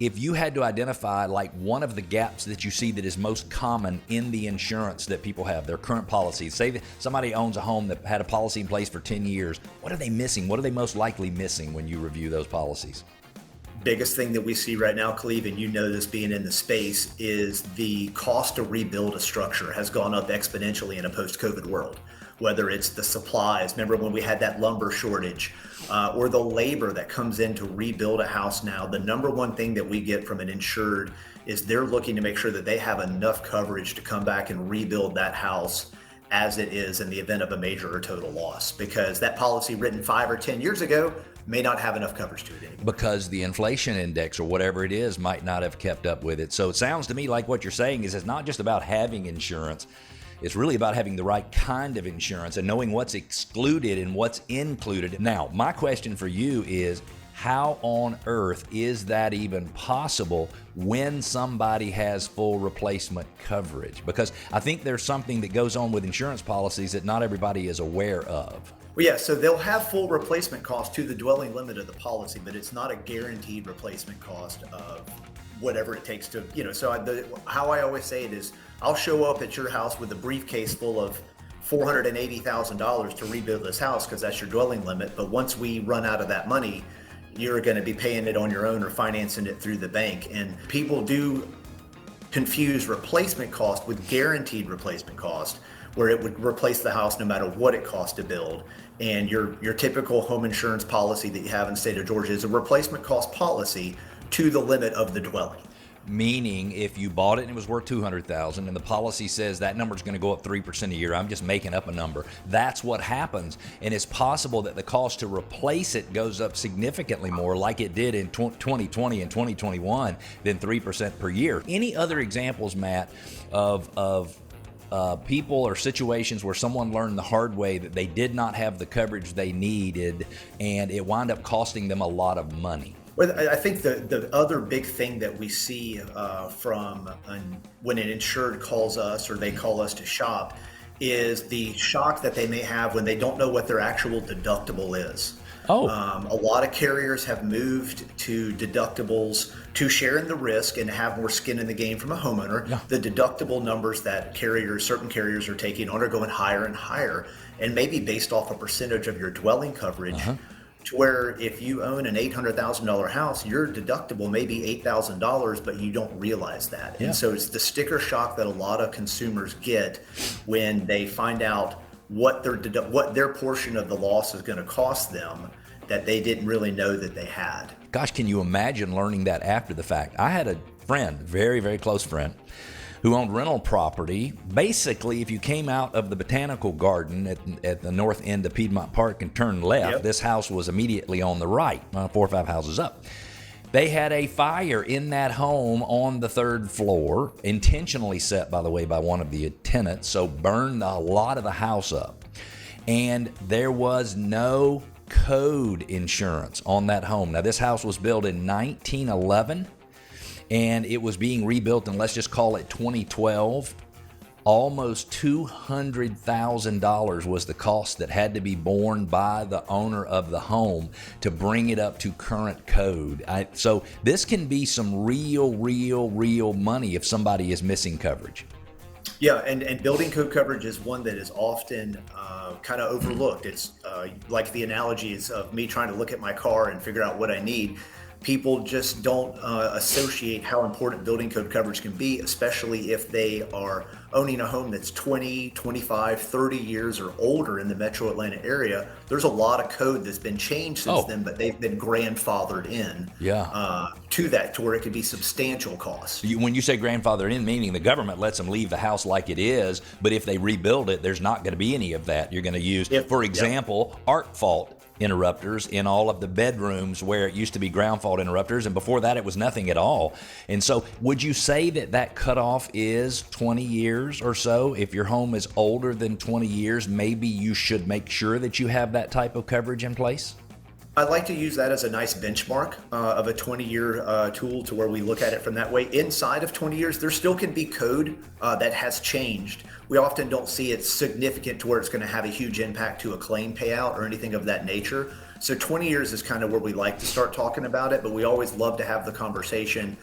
if you had to identify like one of the gaps that you see that is most common in the insurance that people have, their current policies, say that somebody owns a home that had a policy in place for 10 years, what are they missing? What are they most likely missing when you review those policies? Biggest thing that we see right now, Cleve, and you know this being in the space, is the cost to rebuild a structure has gone up exponentially in a post-COVID world. Whether it's the supplies, remember when we had that lumber shortage, or the labor that comes in to rebuild a house now, the number one thing that we get from an insured is they're looking to make sure that they have enough coverage to come back and rebuild that house as it is in the event of a major or total loss, because that policy written 5 or 10 years ago may not have enough coverage to it anymore. Because the inflation index or whatever it is might not have kept up with it. So it sounds to me like what you're saying is it's not just about having insurance, it's really about having the right kind of insurance and knowing what's excluded and what's included. Now, my question for you is, how on earth is that even possible when somebody has full replacement coverage? Because I think there's something that goes on with insurance policies that not everybody is aware of. Well, yeah, so they'll have full replacement cost to the dwelling limit of the policy, but it's not a guaranteed replacement cost of whatever it takes to, so how I always say it is, I'll show up at your house with a briefcase full of $480,000 to rebuild this house because that's your dwelling limit. But once we run out of that money, you're going to be paying it on your own or financing it through the bank. And people do confuse replacement cost with guaranteed replacement cost, where it would replace the house no matter what it costs to build. And your typical home insurance policy that you have in the state of Georgia is a replacement cost policy to the limit of the dwelling. Meaning if you bought it and it was worth $200,000 and the policy says that number is going to go up 3% a year, I'm just making up a number, that's what happens. And it's possible that the cost to replace it goes up significantly more, like it did in 2020 and 2021, than 3% per year. Any other examples, Matt, of people or situations where someone learned the hard way that they did not have the coverage they needed and it wound up costing them a lot of money? Well, I think the other big thing that we see when an insured calls us or they call us to shop is the shock that they may have when they don't know what their actual deductible is. A lot of carriers have moved to deductibles to share in the risk and have more skin in the game from a homeowner. Yeah. The deductible numbers that certain carriers are taking on are going higher and higher, and maybe based off a percentage of your dwelling coverage. To where if you own an $800,000 house, your deductible may be $8,000, but you don't realize that. Yeah. And so it's the sticker shock that a lot of consumers get when they find out what their portion of the loss is going to cost them that they didn't really know that they had. Gosh, can you imagine learning that after the fact? I had a friend, very, very close friend, who owned rental property. Basically, if you came out of the botanical garden at the north end of Piedmont Park and turned left, Yep. This house was immediately on the right, 4 or 5 houses up. They had a fire in that home on the 3rd floor, intentionally set, by the way, by one of the tenants, so burned a lot of the house up. And there was no code insurance on that home. Now, this house was built in 1911. And it was being rebuilt in, let's just call it 2012. Almost $200,000 was the cost that had to be borne by the owner of the home to bring it up to current code. So this can be some real money if somebody is missing coverage. Yeah, and building code coverage is one that is often kind of overlooked. It's like the analogy is of me trying to look at my car and figure out what I need. People just don't associate how important building code coverage can be, especially if they are owning a home that's 20, 25, 30 years or older in the metro Atlanta area. There's a lot of code that's been changed since then, but they've been grandfathered in to that, to where it could be substantial costs. When you say grandfathered in, meaning the government lets them leave the house like it is, but if they rebuild it, there's not going to be any of that. You're going to use, for example, arc fault interrupters in all of the bedrooms where it used to be ground fault interrupters, and before that it was nothing at all. And so would you say that cutoff is 20 years or so? If your home is older than 20 years, maybe you should make sure that you have that type of coverage in place? I'd like to use that as a nice benchmark of a 20-year tool, to where we look at it from that way. Inside of 20 years, there still can be code that has changed. We often don't see it significant to where it's going to have a huge impact to a claim payout or anything of that nature. So 20 years is kind of where we like to start talking about it, but we always love to have the conversation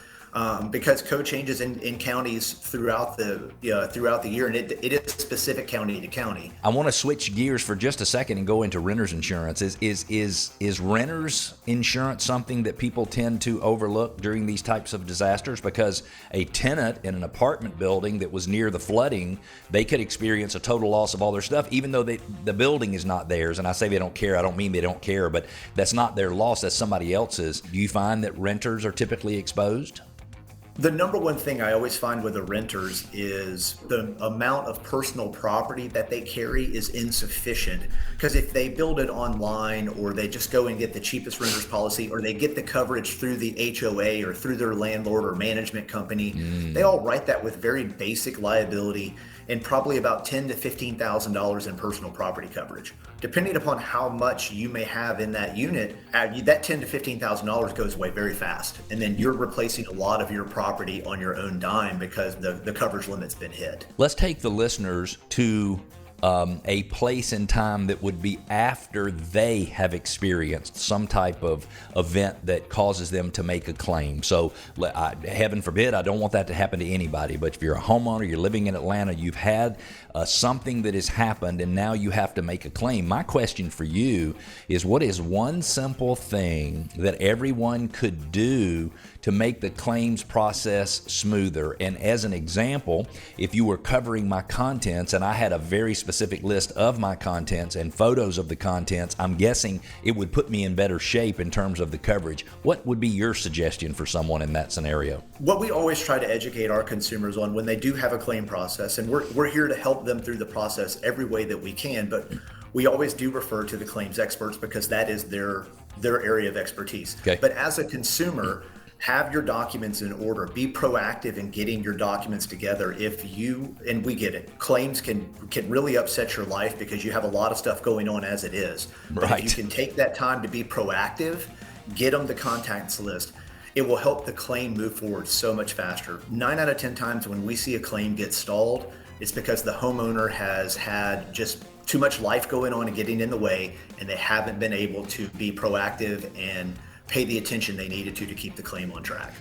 because code changes in counties throughout the year, and it is specific county to county. I want to switch gears for just a second and go into renters insurance. Is renters insurance something that people tend to overlook during these types of disasters? Because a tenant in an apartment building that was near the flooding, they could experience a total loss of all their stuff, even though the building is not theirs. And I say they don't care, I don't mean they don't care, but that's not their loss, that's somebody else's. Do you find that renters are typically exposed? The number one thing I always find with the renters is the amount of personal property that they carry is insufficient. Because if they build it online, or they just go and get the cheapest renter's policy, or they get the coverage through the HOA or through their landlord or management company, they all write that with very basic liability and probably about $10,000 to $15,000 in personal property coverage. Depending upon how much you may have in that unit, that $10,000 to $15,000 goes away very fast. And then you're replacing a lot of your property on your own dime because the coverage limit's been hit. Let's take the listeners to a place in time that would be after they have experienced some type of event that causes them to make a claim. So heaven forbid, I don't want that to happen to anybody, but if you're a homeowner, you're living in Atlanta, you've had something that has happened and now you have to make a claim. My question for you is, what is one simple thing that everyone could do to make the claims process smoother? And as an example, if you were covering my contents and I had a very specific list of my contents and photos of the contents, I'm guessing it would put me in better shape in terms of the coverage. What would be your suggestion for someone in that scenario? What we always try to educate our consumers on when they do have a claim process, and we're here to help them through the process every way that we can, but we always do refer to the claims experts because that is their area of expertise. Okay. But as a consumer, have your documents in order. Be proactive in getting your documents together. And we get it, claims can really upset your life because you have a lot of stuff going on as it is. But Right. if you can take that time to be proactive, get them the contacts list, it will help the claim move forward so much faster. 9 out of 10 times when we see a claim get stalled, it's because the homeowner has had just too much life going on and getting in the way, and they haven't been able to be proactive and pay the attention they needed to keep the claim on track.